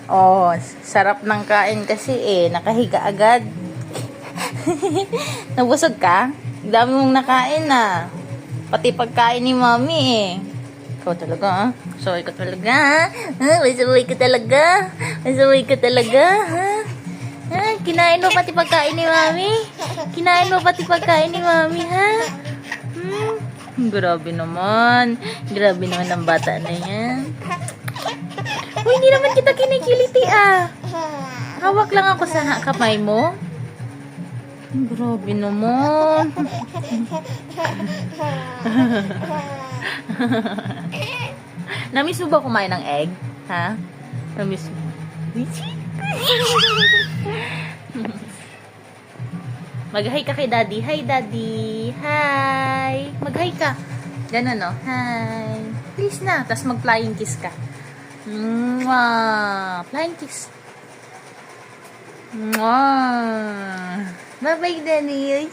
Oh, sarap ng kain kasi nakahiga agad. Nabusog ka? Dami mong nakain na. Pati pagkain ni mami Ikaw talaga Sorry ka talaga May saway ka talaga. May saway ka talaga Kinain mo pati pagkain ni mami? Kinain mo pati pagkain ni mami Grabe naman. Grabe naman ang bata na yan. Uy, hindi naman kita kinikiliti Hawak lang ako sa kamay mo. Grabe naman. Namiss mo ba kumain ng egg? Ha? Namiss mo? Mag-hi ka kay daddy. Hi, daddy. Hi. Mag-hi ka. Ganun, no? Hi. Please na. Tapos mag-flying kiss ka. Mwah. Flying kiss. Mwah. Bye-bye, Danny.